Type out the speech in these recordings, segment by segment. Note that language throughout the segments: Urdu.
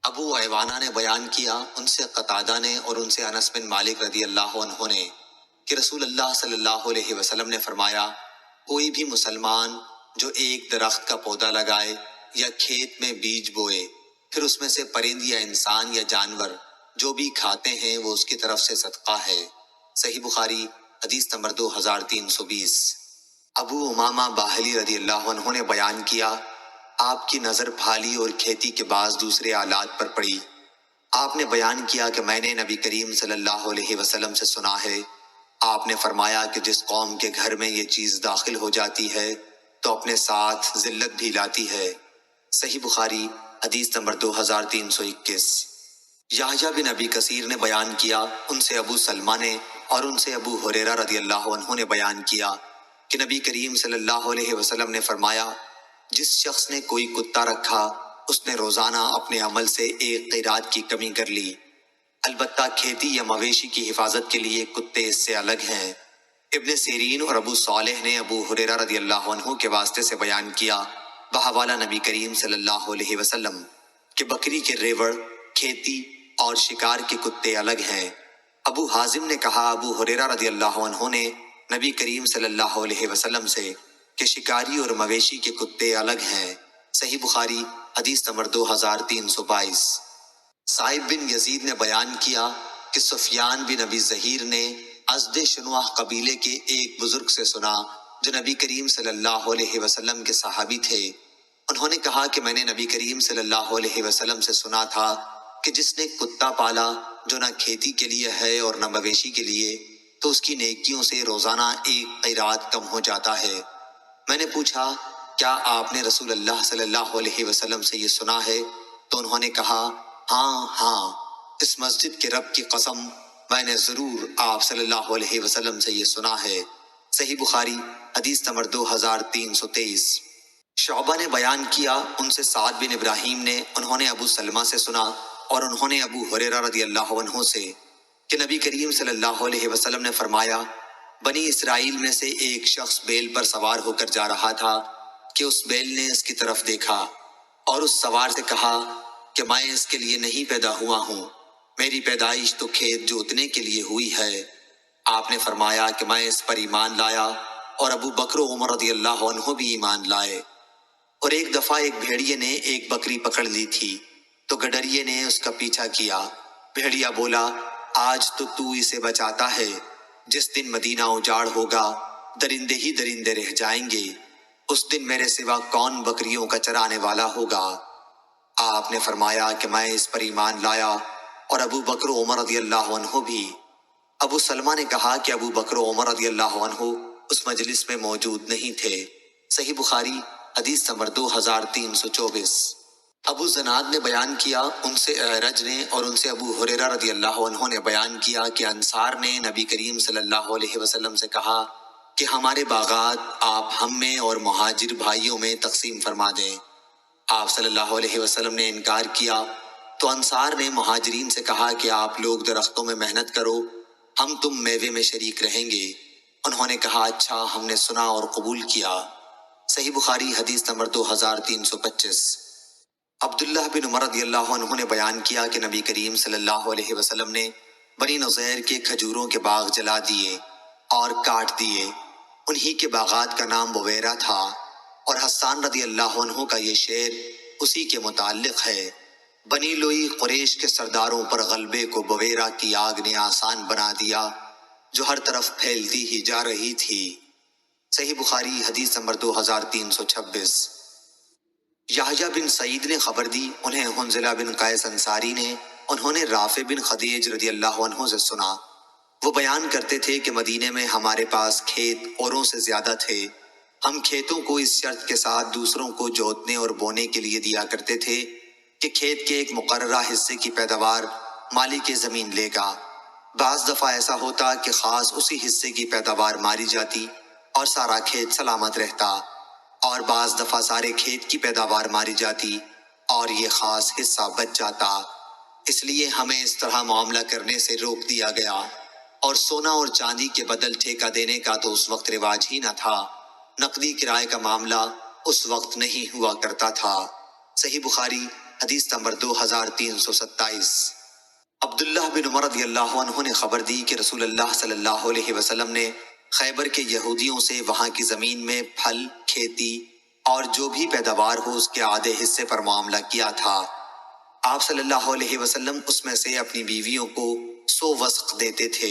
ابو ایوانہ نے بیان کیا، ان سے قتادہ نے اور ان سے انس بن مالک رضی اللہ عنہ نے کہ رسول اللہ صلی اللہ علیہ وسلم نے فرمایا، کوئی بھی مسلمان جو ایک درخت کا پودا لگائے یا کھیت میں بیج بوئے، پھر اس میں سے پرند یا انسان یا جانور جو بھی کھاتے ہیں وہ اس کی طرف سے صدقہ ہے۔ صحیح بخاری حدیث نمبر 2320۔ ابو امامہ باہلی رضی اللہ عنہ نے بیان کیا، آپ کی نظر پھالی اور کھیتی کے بعض دوسرے آلات پر پڑی۔ آپ نے بیان کیا کہ میں نے نبی کریم صلی اللہ علیہ وسلم سے سنا ہے، آپ نے فرمایا کہ جس قوم کے گھر میں یہ چیز داخل ہو جاتی ہے تو اپنے ساتھ ذلت بھی لاتی ہے۔ صحیح بخاری حدیث نمبر 2321۔ یحییٰ بن ابی کثیر نے بیان کیا، ان سے ابو سلمہ نے اور ان سے ابو ہریرہ رضی اللہ عنہ نے بیان کیا کہ نبی کریم صلی اللہ علیہ وسلم نے فرمایا، جس شخص نے کوئی کتا رکھا اس نے روزانہ اپنے عمل سے ایک قیرات کی کمی کر لی، البتہ کھیتی یا مویشی کی حفاظت کے لیے کتے اس سے الگ ہیں۔ ابن سیرین اور ابو صالح نے ابو ہریرہ رضی اللہ عنہ کے واسطے سے بیان کیا بحوالہ نبی کریم صلی اللہ علیہ وسلم کہ بکری کے ریوڑ، کھیتی اور شکار کے کتے الگ ہیں۔ ابو حازم نے کہا، ابو ہریرہ رضی اللہ عنہ نے نبی کریم صلی اللہ علیہ وسلم سے کہ شکاری اور مویشی کے کتے الگ ہیں۔ صحیح بخاری حدیث نمبر 2322۔ سائب بن یزید نے بیان کیا کہ سفیان بن ابی ظہیر نے ازد شنواح قبیلے کے ایک بزرگ سے سنا جو نبی کریم صلی اللہ علیہ وسلم کے صحابی تھے۔ انہوں نے کہا کہ میں نے نبی کریم صلی اللہ علیہ وسلم سے سنا تھا کہ جس نے کتا پالا جو نہ کھیتی کے لیے ہے اور نہ مویشی کے لیے، تو اس کی نیکیوں سے روزانہ ایک قیرات کم ہو جاتا ہے۔ میں نے پوچھا، کیا آپ نے رسول اللہ صلی اللہ علیہ وسلم سے یہ سنا ہے؟ تو انہوں نے کہا، ہاں، اس مسجد کے رب کی قسم میں نے ضرور آپ صلی اللہ علیہ وسلم سے یہ سنا ہے۔ صحیح بخاری حدیث نمبر 2323۔ شعبہ نے بیان کیا، ان سے سعد بن ابراہیم نے، انہوں نے ابو سلمہ سے سنا اور انہوں نے ابو ہریرہ رضی اللہ عنہ سے کہ نبی کریم صلی اللہ علیہ وسلم نے فرمایا، بنی اسرائیل میں سے ایک شخص بیل پر سوار ہو کر جا رہا تھا کہ اس بیل نے اس کی طرف دیکھا اور اس سوار سے کہا کہ میں اس کے لیے نہیں پیدا ہوا ہوں، میری پیدائش تو کھیت جوتنے کے لیے ہوئی ہے۔ آپ نے فرمایا کہ میں اس پر ایمان لایا اور ابو بکر و عمر رضی اللہ عنہ بھی ایمان لائے۔ اور ایک دفعہ ایک بھیڑیے نے ایک بکری پکڑ لی تھی تو گڈریے نے اس کا پیچھا کیا۔ بھیڑیا بولا، آج تو اسے بچاتا ہے، جس دن مدینہ اجاڑ ہوگا درندے ہی درندے رہ جائیں گے، اس دن میرے سوا کون بکریوں کا چرانے والا ہوگا؟ آپ نے فرمایا کہ میں اس پر ایمان لایا اور ابو بکر و عمر رضی اللہ عنہ بھی۔ ابو سلمہ نے کہا کہ ابو بکر و عمر رضی اللہ عنہ اس مجلس میں موجود نہیں تھے۔ صحیح بخاری حدیث نمبر 2324۔ ابو زناد نے بیان کیا، ان سے اعرج نے اور ان سے ابو ہریرہ رضی اللہ عنہ نے بیان کیا کہ انصار نے نبی کریم صلی اللہ علیہ وسلم سے کہا کہ ہمارے باغات آپ ہم میں اور مہاجر بھائیوں میں تقسیم فرما دیں۔ آپ صلی اللہ علیہ وسلم نے انکار کیا تو انصار نے مہاجرین سے کہا کہ آپ لوگ درختوں میں محنت کرو، ہم تم میوے میں شریک رہیں گے۔ انہوں نے کہا، اچھا، ہم نے سنا اور قبول کیا۔ صحیح بخاری حدیث نمبر 2325۔ عبداللہ بن عمر رضی اللہ عنہ نے بیان کیا کہ نبی کریم صلی اللہ علیہ وسلم نے بنی نظیر کے کھجوروں کے باغ جلا دیے اور کاٹ دیے۔ انہی کے باغات کا نام بویرہ تھا، اور حسان رضی اللہ عنہ کا یہ شعر اسی کے متعلق ہے، بنی لوئی قریش کے سرداروں پر غلبے کو بویرہ کی آگ نے آسان بنا دیا، جو ہر طرف پھیلتی ہی جا رہی تھی۔ صحیح بخاری حدیث نمبر 2326۔ یحییٰ بن سعید نے خبر دی، انہیں حنظلہ بن قیس انصاری نے، انہوں نے رافع بن خدیج رضی اللہ عنہ سے سنا، وہ بیان کرتے تھے کہ مدینے میں ہمارے پاس کھیت اوروں سے زیادہ تھے، ہم کھیتوں کو اس شرط کے ساتھ دوسروں کو جوتنے اور بونے کے لیے دیا کرتے تھے کہ کھیت کے ایک مقررہ حصے کی پیداوار مالک زمین لے گا۔ بعض دفعہ ایسا ہوتا کہ خاص اسی حصے کی پیداوار ماری جاتی اور سارا کھیت سلامت رہتا، اور بعض دفعہ سارے کھیت کی پیداوار ماری جاتی اور یہ خاص حصہ بچ جاتا۔ اس لیے ہمیں اس طرح معاملہ کرنے سے روک دیا گیا، اور سونا اور چاندی کے بدل ٹھیکہ دینے کا تو اس وقت رواج ہی نہ تھا، نقدی کرائے کا معاملہ اس وقت نہیں ہوا کرتا تھا۔ صحیح بخاری حدیث نمبر 2327۔ عبداللہ بن عمر رضی اللہ عنہ نے خبر دی کہ رسول اللہ صلی اللہ علیہ وسلم نے خیبر کے یہودیوں سے وہاں کی زمین میں پھل، کھیتی اور جو بھی پیداوار ہو اس کے آدھے حصے پر معاملہ کیا تھا۔ آپ صلی اللہ علیہ وسلم اس میں سے اپنی بیویوں کو 100 وسق دیتے تھے،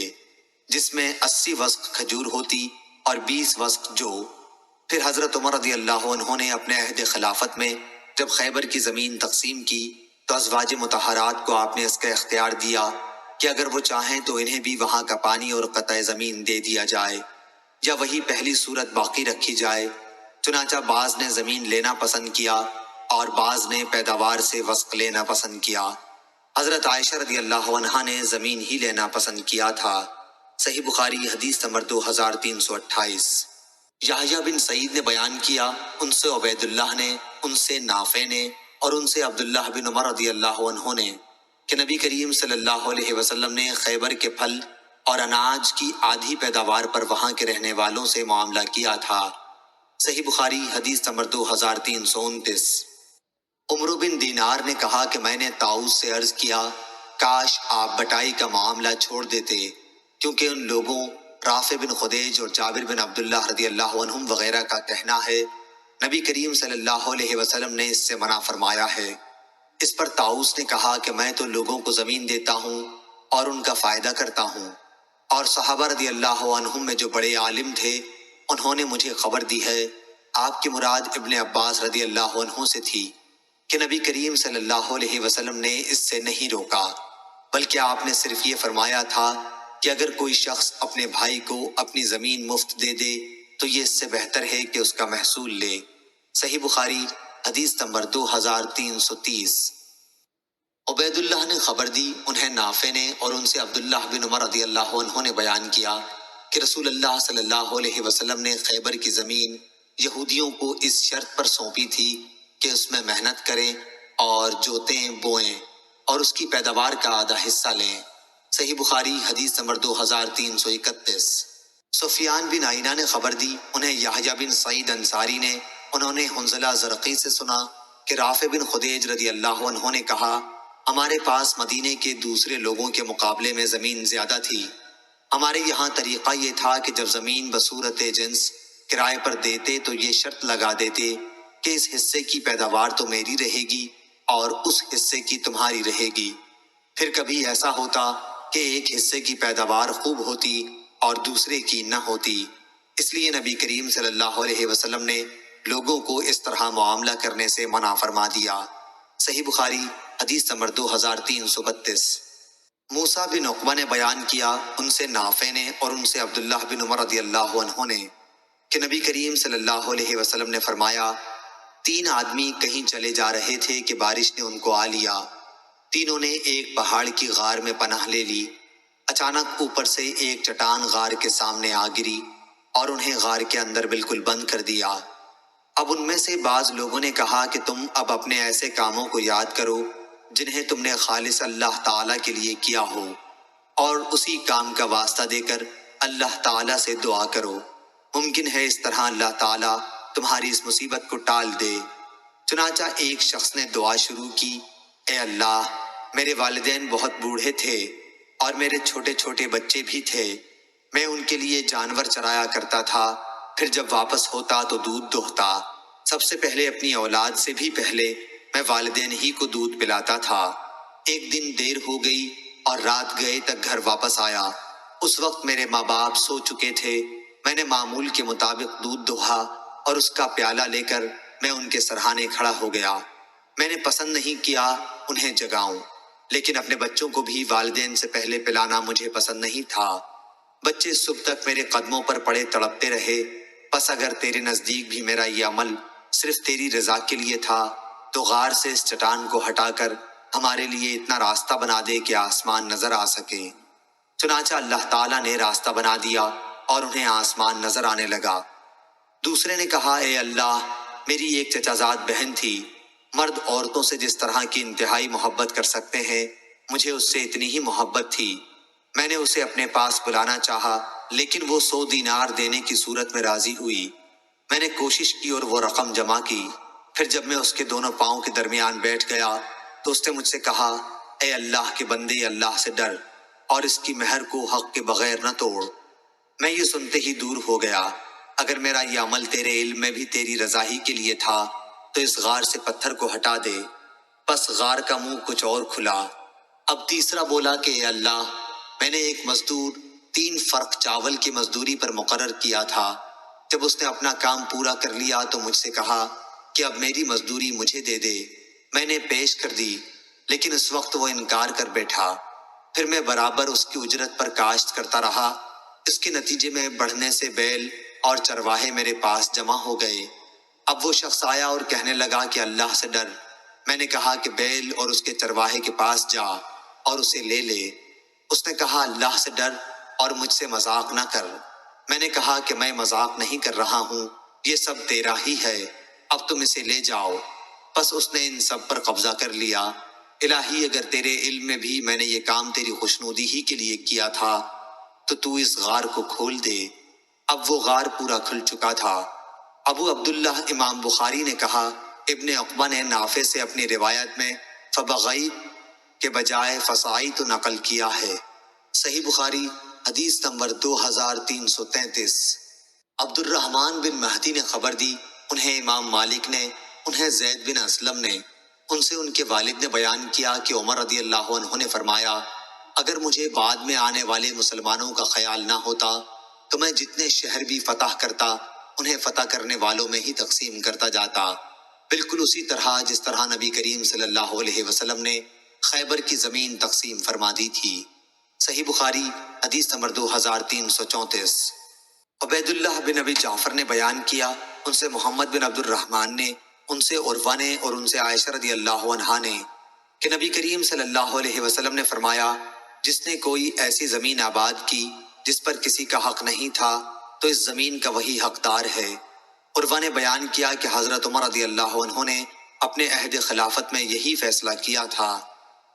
جس میں 80 وسق کھجور ہوتی اور 20 وسق جو۔ پھر حضرت عمر رضی اللہ عنہ نے اپنے عہد خلافت میں جب خیبر کی زمین تقسیم کی تو ازواج مطہرات کو آپ نے اس کا اختیار دیا کہ اگر وہ چاہیں تو انہیں بھی وہاں کا پانی اور قطع زمین دے دیا جائے یا وہی پہلی صورت باقی رکھی جائے۔ چنانچہ بعض نے زمین لینا پسند کیا اور بعض نے پیداوار سے وسق لینا پسند کیا۔ حضرت عائشہ رضی اللہ عنہا نے زمین ہی لینا پسند کیا تھا۔ صحیح بخاری حدیث نمبر 2328۔ یحییٰ بن سعید نے بیان کیا، ان سے عبید اللہ نے، ان سے نافع نے اور ان سے عبداللہ بن عمر رضی اللہ عنہ نے کہ نبی کریم صلی اللہ علیہ وسلم نے خیبر کے پھل اور اناج کی آدھی پیداوار پر وہاں کے رہنے والوں سے معاملہ کیا تھا۔ صحیح بخاری حدیث نمبر 2329۔ عمرو بن دینار نے کہا کہ میں نے طاؤس سے عرض کیا کاش آپ بٹائی کا معاملہ چھوڑ دیتے، کیونکہ ان لوگوں رافع بن خدیج اور جابر بن عبداللہ رضی اللہ عنہم وغیرہ کا کہنا ہے نبی کریم صلی اللہ علیہ وسلم نے اس سے منع فرمایا ہے۔ اس پر طاؤس نے کہا کہ میں تو لوگوں کو زمین دیتا ہوں اور ان کا فائدہ کرتا ہوں، اور صحابہ رضی اللہ عنہم میں جو بڑے عالم تھے انہوں نے مجھے خبر دی ہے، آپ کی مراد ابن عباس رضی اللہ عنہ سے تھی، کہ نبی کریم صلی اللہ علیہ وسلم نے اس سے نہیں روکا، بلکہ آپ نے صرف یہ فرمایا تھا کہ اگر کوئی شخص اپنے بھائی کو اپنی زمین مفت دے دے تو یہ اس سے بہتر ہے کہ اس کا محصول لے۔ صحیح بخاری حدیث نمبر 2330۔ عبید اللہ نے خبر دی، انہیں نافع نے اور ان سے عبداللہ بن عمر رضی اللہ عنہ نے بیان کیا کہ رسول اللہ صلی اللہ علیہ وسلم نے خیبر کی زمین یہودیوں کو اس شرط پر سونپی تھی کہ اس میں محنت کریں اور جوتیں بوئیں اور اس کی پیداوار کا آدھا حصہ لیں۔ صحیح بخاری حدیث نمبر 2331۔ سفیان بن عینہ نے خبر دی، انہیں یحییٰ بن سعید انصاری نے، انہوں نے حنظلہ زرقی سے سنا کہ رافع بن خدیج رضی اللہ عنہ نے کہا ہمارے پاس مدینے کے دوسرے لوگوں کے مقابلے میں زمین زیادہ تھی۔ ہمارے یہاں طریقہ یہ تھا کہ جب زمین بصورت جنس کرائے پر دیتے تو یہ شرط لگا دیتے کہ اس حصے کی پیداوار تو میری رہے گی اور اس حصے کی تمہاری رہے گی۔ پھر کبھی ایسا ہوتا کہ ایک حصے کی پیداوار خوب ہوتی اور دوسرے کی نہ ہوتی، اس لیے نبی کریم صلی اللہ علیہ وسلم نے لوگوں کو اس طرح معاملہ کرنے سے منع فرما دیا۔ صحیح بخاری حدیث نمبر 2332۔ موسیٰ بن عقبہ نے بیان کیا، ان سے نافع نے اور ان سے عبداللہ بن عمر رضی اللہ عنہ نے کہ نبی کریم صلی اللہ علیہ وسلم نے فرمایا 3 آدمی کہیں چلے جا رہے تھے کہ بارش نے ان کو آ لیا، تینوں نے ایک پہاڑ کی غار میں پناہ لے لی۔ اچانک اوپر سے ایک چٹان غار کے سامنے آ گری اور انہیں غار کے اندر بالکل بند کر دیا۔ اب ان میں سے بعض لوگوں نے کہا کہ تم اب اپنے ایسے کاموں کو یاد کرو جنہیں تم نے خالص اللہ تعالیٰ کے لیے کیا ہو، اور اسی کام کا واسطہ دے کر اللہ تعالیٰ سے دعا کرو، ممکن ہے اس طرح اللہ تعالیٰ تمہاری اس مصیبت کو ٹال دے۔ چنانچہ ایک شخص نے دعا شروع کی، اے اللہ، میرے والدین بہت بوڑھے تھے اور میرے چھوٹے چھوٹے بچے بھی تھے، میں ان کے لیے جانور چرایا کرتا تھا، پھر جب واپس ہوتا تو دودھ دوہتا، سب سے پہلے اپنی اولاد سے بھی پہلے میں والدین ہی کو دودھ پلاتا تھا۔ ایک دن دیر ہو گئی اور رات گئے تک گھر واپس آیا، اس وقت میرے ماں باپ سو چکے تھے، میں نے معمول کے مطابق دودھ دوہا اور اس کا پیالہ لے کر میں ان کے سرہانے کھڑا ہو گیا۔ میں نے پسند نہیں کیا انہیں جگاؤں، لیکن اپنے بچوں کو بھی والدین سے پہلے پلانا مجھے پسند نہیں تھا۔ بچے صبح تک میرے قدموں پر پڑے تڑپتے رہے، بس اگر تیرے نزدیک بھی میرا یہ عمل صرف تیری رضا کے لیے تھا تو غار سے اس چٹان کو ہٹا کر ہمارے لیے اتنا راستہ بنا دے کہ آسمان نظر آ سکے۔ چنانچہ اللہ تعالیٰ نے راستہ بنا دیا اور انہیں آسمان نظر آنے لگا۔ دوسرے نے کہا، اے اللہ، میری ایک چچا زاد بہن تھی، مرد عورتوں سے جس طرح کی انتہائی محبت کر سکتے ہیں مجھے اس سے اتنی ہی محبت تھی۔ میں نے اسے اپنے پاس بلانا چاہا لیکن وہ 100 دینار دینے کی صورت میں راضی ہوئی۔ میں نے کوشش کی اور وہ رقم جمع کی، پھر جب میں اس کے دونوں پاؤں کے درمیان بیٹھ گیا تو اس نے مجھ سے کہا، اے اللہ کے بندے، اللہ سے ڈر اور اس کی مہر کو حق کے بغیر نہ توڑ۔ میں یہ سنتے ہی دور ہو گیا، اگر میرا یہ عمل تیرے علم میں بھی تیری رضا ہی کے لیے تھا تو اس غار سے پتھر کو ہٹا دے۔ پس غار کا منہ کچھ اور کھلا۔ اب تیسرا بولا کہ اے اللہ، میں نے ایک مزدور 3 فرق چاول کی مزدوری پر مقرر کیا تھا۔ جب اس نے اپنا کام پورا کر لیا تو مجھ سے کہا کہ اب میری مزدوری مجھے دے دے۔ میں نے پیش کر دی، لیکن اس وقت وہ انکار کر بیٹھا۔ پھر میں برابر اس کی اجرت پر کاشت کرتا رہا۔ اس کے نتیجے میں بڑھنے سے بیل اور چرواہے میرے پاس جمع ہو گئے۔ اب وہ شخص آیا اور کہنے لگا کہ اللہ سے ڈر۔ میں نے کہا کہ بیل اور اس کے چرواہے کے پاس جا اور اسے لے لے۔ اس نے کہا، اللہ سے ڈر اور مجھ سے مذاق نہ کر۔ میں نے کہا کہ میں مذاق نہیں کر رہا ہوں، یہ سب تیرا ہی ہے، اب تم اسے لے جاؤ۔ پس اس نے ان سب پر قبضہ کر لیا۔ الہی، اگر تیرے علم میں بھی میں نے یہ کام تیری خوشنودی ہی کے لیے کیا تھا تو اس غار کو کھول دے۔ اب وہ غار پورا کھل چکا تھا۔ ابو عبداللہ امام بخاری نے کہا، ابن عقبہ نے نافع سے اپنی روایت میں فبغیت کے بجائے فسعیت نقل کیا ہے۔ صحیح بخاری حدیث نمبر 2333۔ عبد الرحمن بن مہدی نے خبر دی، انہیں امام مالک نے، انہیں زید بن اسلم نے، ان سے ان کے والد نے بیان کیا کہ عمر رضی اللہ عنہ نے فرمایا، اگر مجھے بعد میں آنے والے مسلمانوں کا خیال نہ ہوتا تو میں جتنے شہر بھی فتح کرتا انہیں فتح کرنے والوں میں ہی تقسیم کرتا جاتا، بالکل اسی طرح جس طرح نبی کریم صلی اللہ علیہ وسلم نے خیبر کی زمین تقسیم فرما دی تھی۔ صحیح بخاری حدیث نمبر 2334۔ عبید اللہ بن ابی جعفر نے بیان کیا، ان سے محمد بن عبد الرحمن نے، ان سے عروہ نے اور ان سے عائشہ رضی اللہ عنہا نے کہ نبی کریم صلی اللہ علیہ وسلم نے فرمایا، جس نے کوئی ایسی زمین آباد کی جس پر کسی کا حق نہیں تھا تو اس زمین کا وہی حقدار ہے۔ عروہ نے بیان کیا کہ حضرت عمر رضی اللہ عنہ نے اپنے عہد خلافت میں یہی فیصلہ کیا تھا۔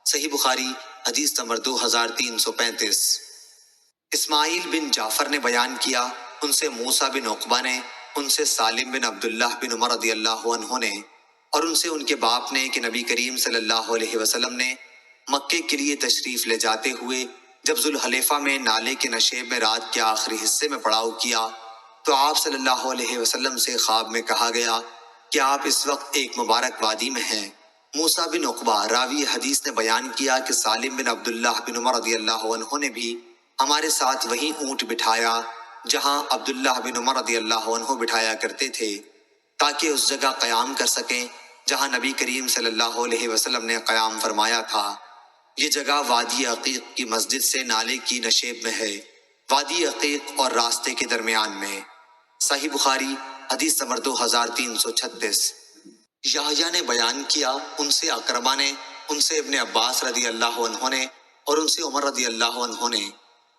صحیح بخاری حدیث نمبر 2335۔ اسماعیل بن جعفر نے بیان کیا، ان سے موسیٰ بن عقبہ نے، ان سے سالم بن عبداللہ بن عمر رضی اللہ عنہ نے، اور ان سے ان کے باپ نے کہ نبی کریم صلی اللہ علیہ وسلم نے مکے کے لیے تشریف لے جاتے ہوئے جب ذوالحلیفہ میں نالے کے نشیب میں رات کے آخری حصے میں پڑاؤ کیا تو آپ صلی اللہ علیہ وسلم سے خواب میں کہا گیا کہ آپ اس وقت ایک مبارک وادی میں ہیں۔ موسیٰ بن عقبہ راوی حدیث نے بیان کیا کہ سالم بن عبداللہ بن عمر رضی اللہ عنہ نے بھی ہمارے ساتھ وہی اونٹ بٹھایا جہاں عبداللہ بن عمر رضی اللہ عنہ بٹھایا کرتے تھے، تاکہ اس جگہ قیام کر سکیں جہاں نبی کریم صلی اللہ علیہ وسلم نے قیام فرمایا تھا۔ یہ جگہ وادی عقیق کی مسجد سے نالے کی نشیب میں ہے، وادی عقیق اور راستے کے درمیان میں۔ صحیح بخاری حدیث نمبر 2336۔ یحییٰ نے بیان کیا، ان سے اکرمہ نے، ان سے ابن عباس رضی اللہ عنہ نے اور ان سے عمر رضی اللہ عنہ نے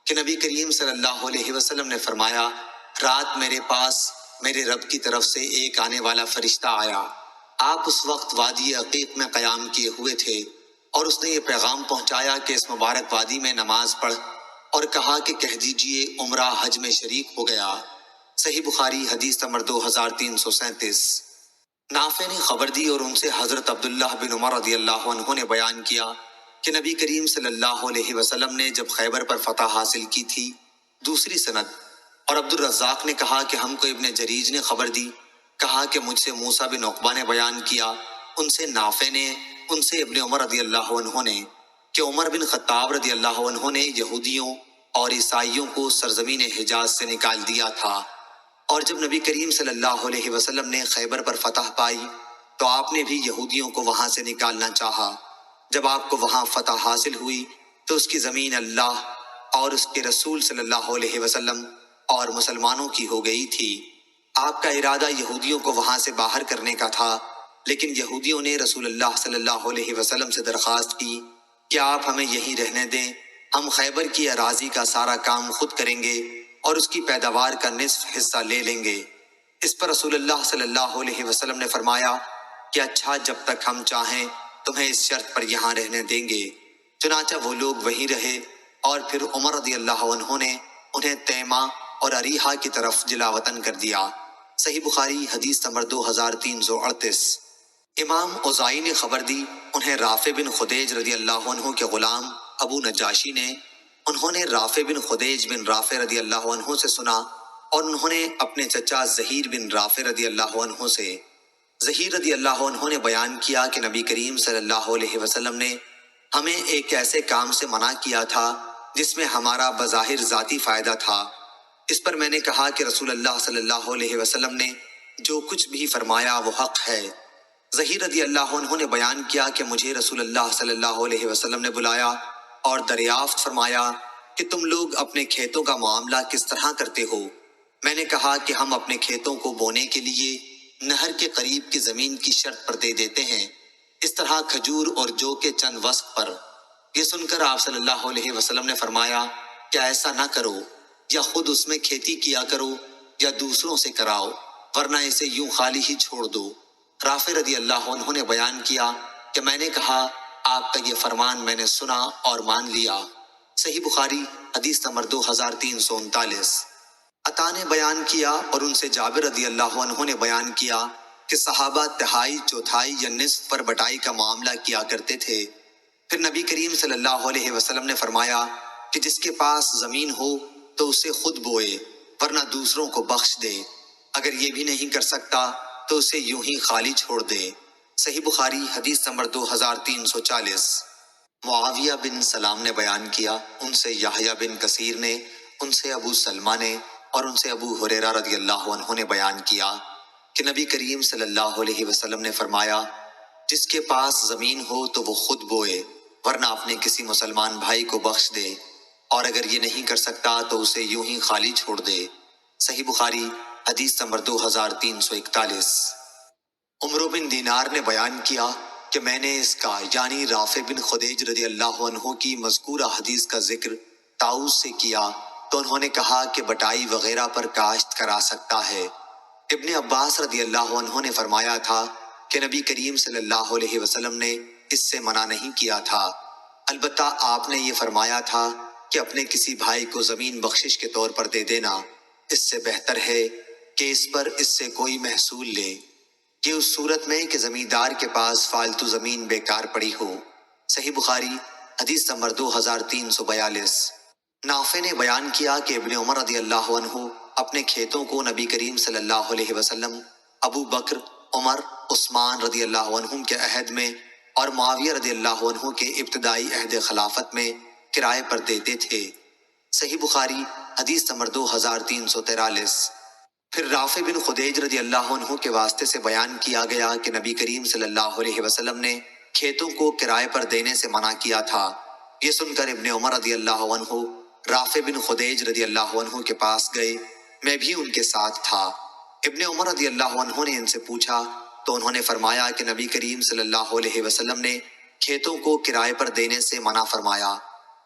کہ نبی کریم صلی اللہ علیہ وسلم نے فرمایا، رات میرے پاس میرے رب کی طرف سے ایک آنے والا فرشتہ آیا۔ آپ اس وقت وادی عقیق میں قیام کیے ہوئے تھے اور اس نے یہ پیغام پہنچایا کہ اس مبارک وادی میں نماز پڑھ، اور کہا کہ کہہ دیجئے عمرہ حج میں شریک ہو گیا۔ صحیح بخاری حدیث نمبر 2337۔ نافع نے خبر دی اور ان سے حضرت عبداللہ بن عمر رضی اللہ عنہ نے بیان کیا کہ نبی کریم صلی اللہ علیہ وسلم نے جب خیبر پر فتح حاصل کی تھی، دوسری سند، اور عبد الرزاق نے کہا کہ ہم کو ابن جریج نے خبر دی، کہا کہ مجھ سے موسیٰ بن عقبہ نے بیان کیا، ان سے نافع نے، ان سے ابن عمر رضی اللہ عنہ نے کہ عمر بن خطاب رضی اللہ عنہ نے یہودیوں اور عیسائیوں کو سرزمین حجاز سے نکال دیا تھا، اور جب نبی کریم صلی اللہ علیہ وسلم نے خیبر پر فتح پائی تو آپ نے بھی یہودیوں کو وہاں سے نکالنا چاہا۔ جب آپ کو وہاں فتح حاصل ہوئی تو اس کی زمین اللہ اور اس کے رسول صلی اللہ علیہ وسلم اور مسلمانوں کی ہو گئی تھی۔ آپ کا ارادہ یہودیوں کو وہاں سے باہر کرنے کا تھا، لیکن یہودیوں نے رسول اللہ صلی اللہ علیہ وسلم سے درخواست کی کہ آپ ہمیں یہیں رہنے دیں، ہم خیبر کی اراضی کا سارا کام خود کریں گے اور اس کی پیداوار کا نصف حصہ لے لیں گے۔ اس پر رسول اللہ صلی اللہ علیہ وسلم نے فرمایا کہ اچھا، جب تک ہم چاہیں تمہیں اس شرط پر یہاں رہنے دیں گے۔ چنانچہ وہ لوگ وہیں رہے، اور پھر عمر رضی اللہ عنہ نے انہیں تیمہ اور اریحہ کی طرف جلا وطن کر دیا۔ صحیح بخاری حدیث نمبر 2338۔ امام اوزائی نے خبر دی، انہیں رافع بن خدیج رضی اللہ عنہ کے غلام ابو نجاشی نے، انہوں نے رافع بن خدیج بن رافع رضی اللہ عنہ سے سنا، اور انہوں نے اپنے چچا زہیر بن رافع رضی اللہ عنہ سے۔ زہیر رضی اللہ عنہ نے بیان کیا کہ نبی کریم صلی اللہ علیہ وسلم نے ہمیں ایک ایسے کام سے منع کیا تھا جس میں ہمارا بظاہر ذاتی فائدہ تھا۔ اس پر میں نے کہا کہ رسول اللہ صلی اللہ علیہ وسلم نے جو کچھ بھی فرمایا وہ حق ہے۔ زہیر رضی اللہ عنہ نے بیان کیا کہ مجھے رسول اللہ صلی اللہ علیہ وسلم نے بلایا اور دریافت فرمایا کہ تم لوگ اپنے کھیتوں کا معاملہ کس طرح کرتے ہو؟ میں نے کہا کہ ہم اپنے کھیتوں کو بونے کے لیے نہر کے قریب کی زمین کی شرط پر دے دیتے ہیں، اس طرح کھجور اور جو کے چند وسق پر۔ یہ سن کر آپ صلی اللہ علیہ وسلم نے فرمایا کہ ایسا نہ کرو، یا خود اس میں کھیتی کیا کرو یا دوسروں سے کراؤ، ورنہ اسے یوں خالی ہی چھوڑ دو۔ رافع رضی اللہ عنہ نے بیان کیا کہ میں نے کہا آپ کا یہ فرمان میں نے سنا اور مان لیا۔ صحیح بخاری حدیث نمبر 2339۔ عطا نے بیان کیا اور ان سے جابر رضی اللہ عنہ نے بیان کیا کہ صحابہ تہائی، چوتھائی یا نصف پر بٹائی کا معاملہ کیا کرتے تھے۔ پھر نبی کریم صلی اللہ علیہ وسلم نے فرمایا کہ جس کے پاس زمین ہو تو اسے خود بوئے، ورنہ دوسروں کو بخش دے، اگر یہ بھی نہیں کر سکتا تو اسے یوں ہی خالی چھوڑ دے۔ صحیح بخاری حدیث نمبر 2340۔ معاویہ بن سلام نے بیان کیا، ان سے یحییٰ بن کثیر نے، ان سے ابو سلمہ نے، اور ان سے ابو ہریرہ رضی اللہ عنہ نے بیان کیا کہ نبی کریم صلی اللہ علیہ وسلم نے فرمایا جس کے پاس زمین ہو تو وہ خود بوئے، ورنہ اپنے کسی مسلمان بھائی کو بخش دے، اور اگر یہ نہیں کر سکتا تو اسے یوں ہی خالی چھوڑ دے۔ صحیح بخاری حدیث نمبر 2341۔ عمرو بن دینار نے بیان کیا کہ میں نے اس کا یعنی رافع بن خدیج رضی اللہ عنہ کی مذکورہ حدیث کا ذکر طاؤس سے کیا تو انہوں نے کہا کہ بٹائی وغیرہ پر کاشت کرا سکتا ہے۔ ابن عباس رضی اللہ عنہ نے فرمایا تھا کہ نبی کریم صلی اللہ علیہ وسلم نے اس سے منع نہیں کیا تھا، البتہ آپ نے یہ فرمایا تھا کہ اپنے کسی بھائی کو زمین بخشش کے طور پر دے دینا، اس سے بہتر ہے کہ اس سے کوئی محصول لے، یہ اس صورت میں کہ زمیندار کے پاس فالتو زمین بیکار پڑی ہو۔ صحیح بخاری حدیث نمبر 2342۔ نافع نے بیان کیا کہ ابن عمر رضی اللہ عنہ اپنے کھیتوں کو نبی کریم صلی اللہ علیہ وسلم، ابو بکر، عمر، عثمان رضی اللہ عنہم کے عہد میں اور معاویہ رضی اللہ عنہ کے ابتدائی عہد خلافت میں کرائے پر دیتے تھے۔ صحیح بخاری حدیث نمبر 2343۔ پھر رافع بن خدیج رضی اللہ عنہ کے واسطے سے بیان کیا گیا کہ نبی کریم صلی اللہ علیہ وسلم نے کھیتوں کو کرائے پر دینے سے منع کیا تھا۔ یہ سن کر ابن عمر رضی اللہ عنہ رافع بن خدیج رضی اللہ عنہ کے پاس گئے، میں بھی ان کے ساتھ تھا۔ ابن عمر رضی اللہ عنہ نے ان سے پوچھا تو انہوں نے فرمایا کہ نبی کریم صلی اللہ علیہ وسلم نے کھیتوں کو کرائے پر دینے سے منع فرمایا۔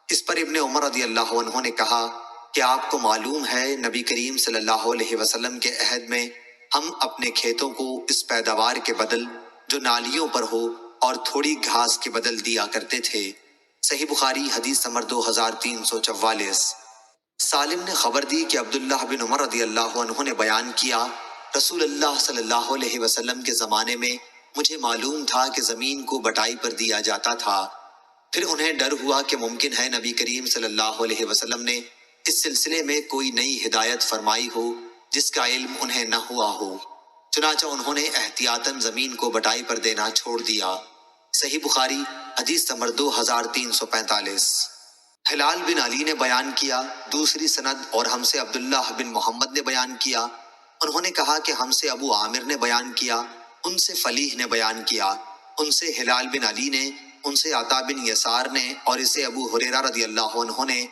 اس پر ابن عمر رضی اللہ عنہ نے کہا کہ آپ کو معلوم ہے نبی کریم صلی اللہ علیہ وسلم کے عہد میں ہم اپنے کھیتوں کو اس پیداوار کے بدل جو نالیوں پر ہو اور تھوڑی گھاس کے بدل دیا کرتے تھے۔ صحیح بخاری حدیث نمبر 2344۔ سالم نے خبر دی کہ عبداللہ بن عمر رضی اللہ عنہ نے بیان کیا، رسول اللہ صلی اللہ علیہ وسلم کے زمانے میں مجھے معلوم تھا کہ زمین کو بٹائی پر دیا جاتا تھا، پھر انہیں ڈر ہوا کہ ممکن ہے نبی کریم صلی اللہ علیہ وسلم نے اس سلسلے میں کوئی نئی ہدایت فرمائی ہو جس کا علم انہیں نہ ہوا ہو، چنانچہ انہوں نے احتیاطاً زمین کو بٹائی پر دینا چھوڑ دیا۔ صحیح بخاری حدیث نمبر 2345۔ ہلال بن علی نے بیان کیا، دوسری سند اور ہم سے عبداللہ بن محمد نے بیان کیا، انہوں نے کہا کہ ہم سے ابو عامر نے بیان کیا، ان سے فلیح نے بیان کیا، ان سے ہلال بن علی نے، ان سے عطا بن یسار نے، اور اسے ابو ہریرہ رضی اللہ عنہ نے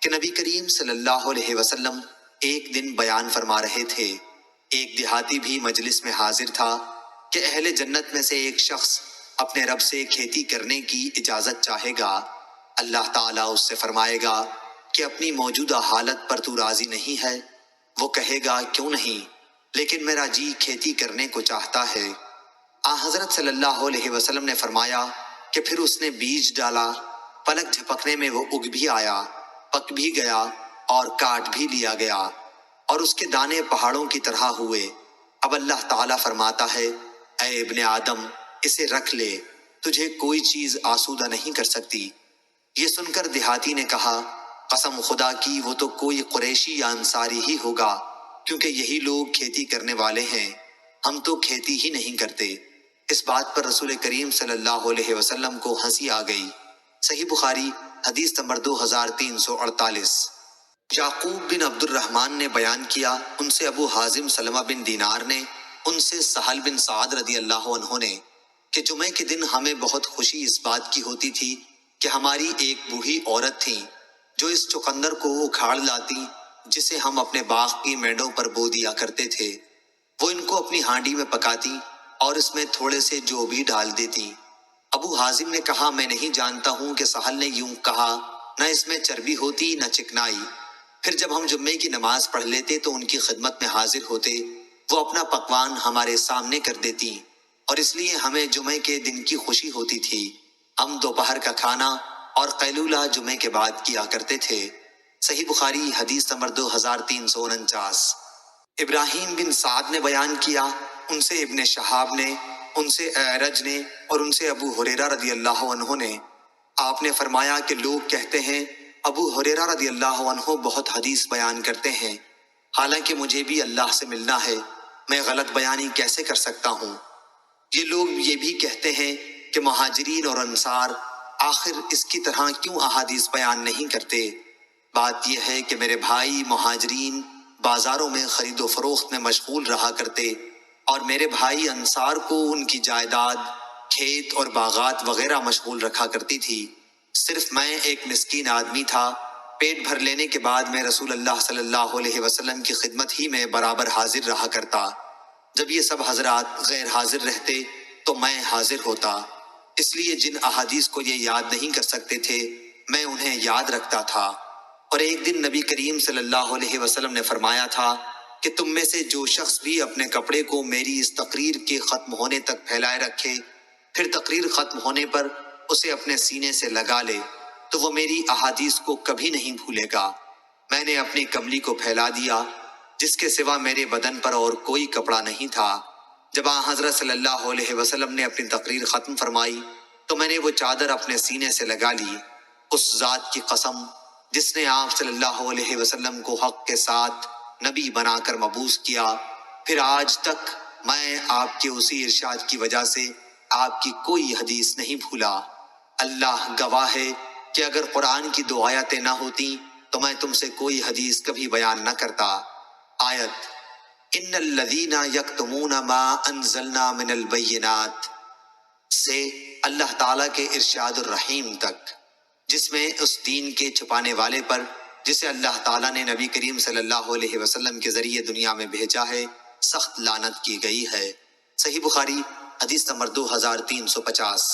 کہ نبی کریم صلی اللہ علیہ وسلم ایک دن بیان فرما رہے تھے، ایک دیہاتی بھی مجلس میں حاضر تھا کہ اہل جنت میں سے ایک شخص اپنے رب سے کھیتی کرنے کی اجازت چاہے گا، اللہ تعالیٰ اس سے فرمائے گا کہ اپنی موجودہ حالت پر تو راضی نہیں ہے؟ وہ کہے گا کیوں نہیں، لیکن میرا جی کھیتی کرنے کو چاہتا ہے۔ حضرت صلی اللہ علیہ وسلم نے فرمایا کہ پھر اس نے بیج ڈالا، پلک جھپکنے میں وہ اگ بھی آیا، پک بھی گیا اور کاٹ بھی لیا گیا، اور اس کے دانے پہاڑوں کی طرح ہوئے۔ اب اللہ تعالیٰ فرماتا ہے، اے ابن آدم، اسے رکھ لے، تجھے کوئی چیز آسودہ نہیں کر سکتی۔ یہ سن کر دیہاتی نے کہا، قسم خدا کی وہ تو کوئی قریشی یا انصاری ہی ہوگا، کیونکہ یہی لوگ کھیتی کرنے والے ہیں، ہم تو کھیتی ہی نہیں کرتے۔ اس بات پر رسول کریم صلی اللہ علیہ وسلم کو ہنسی آ گئی۔ صحیح بخاری حدیث نمبر 2348۔ یعقوب بن عبد الرحمن نے بیان کیا، ان سے ابو حازم سلمہ بن دینار نے، ان سے سہل بن سعد رضی اللہ عنہ نے، کہ جمعے کے دن ہمیں بہت خوشی اس بات کی ہوتی تھی کہ ہماری ایک بوڑھی عورت تھی جو اس چقندر کو اکھاڑ لاتی جسے ہم اپنے باغ کی مینڈوں پر بو دیا کرتے تھے۔ وہ ان کو اپنی ہانڈی میں پکاتی اور اس میں تھوڑے سے جو بھی ڈال دیتی۔ ابو حازم نے کہا، میں نہیں جانتا ہوں کہ سہل نے یوں کہا، نہ اس میں چربی ہوتی نہ چکنائی۔ پھر جب ہم جمعے کی نماز پڑھ لیتے تو ان کی خدمت میں حاضر ہوتے، وہ اپنا پکوان ہمارے سامنے کر دیتی، اور اس لیے ہمیں جمعے کے دن کی خوشی ہوتی تھی۔ ہم دوپہر کا کھانا اور قیلولہ جمعے کے بعد کیا کرتے تھے۔ صحیح بخاری حدیث نمبر 2349۔ ابراہیم بن سعد نے بیان کیا، ان سے ابن شہاب نے، ان سے اعرج نے اور ان سے ابو ہریرہ رضی اللہ عنہ نے، آپ نے فرمایا کہ لوگ کہتے ہیں ابو ہریرہ رضی اللہ عنہ بہت حدیث بیان کرتے ہیں، حالانکہ مجھے بھی اللہ سے ملنا ہے، میں غلط بیانی کیسے کر سکتا ہوں؟ یہ لوگ یہ بھی کہتے ہیں کہ مہاجرین اور انصار آخر اس کی طرح کیوں احادیث بیان نہیں کرتے؟ بات یہ ہے کہ میرے بھائی مہاجرین بازاروں میں خرید و فروخت میں مشغول رہا کرتے، اور میرے بھائی انصار کو ان کی جائیداد، کھیت اور باغات وغیرہ مشغول رکھا کرتی تھی۔ صرف میں ایک مسکین آدمی تھا، پیٹ بھر لینے کے بعد میں رسول اللہ صلی اللہ علیہ وسلم کی خدمت ہی میں برابر حاضر رہا کرتا۔ جب یہ سب حضرات غیر حاضر رہتے تو میں حاضر ہوتا، اس لیے جن احادیث کو یہ یاد نہیں کر سکتے تھے میں انہیں یاد رکھتا تھا۔ اور ایک دن نبی کریم صلی اللہ علیہ وسلم نے فرمایا تھا کہ تم میں سے جو شخص بھی اپنے کپڑے کو میری اس تقریر کے ختم ہونے تک پھیلائے رکھے، پھر تقریر ختم ہونے پر اسے اپنے سینے سے لگا لے، تو وہ میری احادیث کو کبھی نہیں بھولے گا۔ میں نے اپنی کملی کو پھیلا دیا جس کے سوا میرے بدن پر اور کوئی کپڑا نہیں تھا۔ جب حضرت صلی اللہ علیہ وسلم نے اپنی تقریر ختم فرمائی تو میں نے وہ چادر اپنے سینے سے لگا لی۔ اس ذات کی قسم جس نے آپ صلی اللہ علیہ وسلم کو حق کے ساتھ نبی بنا کر مبعوث کیا، پھر آج تک میں آپ کے اسی ارشاد کی وجہ سے آپ کی کوئی حدیث نہیں بھولا۔ اللہ گواہ ہے کہ اگر قرآن کی 2 آیتیں نہ ہوتی تو میں تم سے کوئی حدیث کبھی بیان نہ کرتا۔ آیت ان الذین یکتمون ما انزلنا من البینات سے اللہ تعالیٰ کے ارشاد الرحیم تک، جس میں اس دین کے چھپانے والے پر جسے اللہ تعالیٰ نے نبی کریم صلی اللہ علیہ وسلم کے ذریعے دنیا میں بھیجا ہے سخت لعنت کی گئی ہے۔ صحیح بخاری حدیث نمبر 2350۔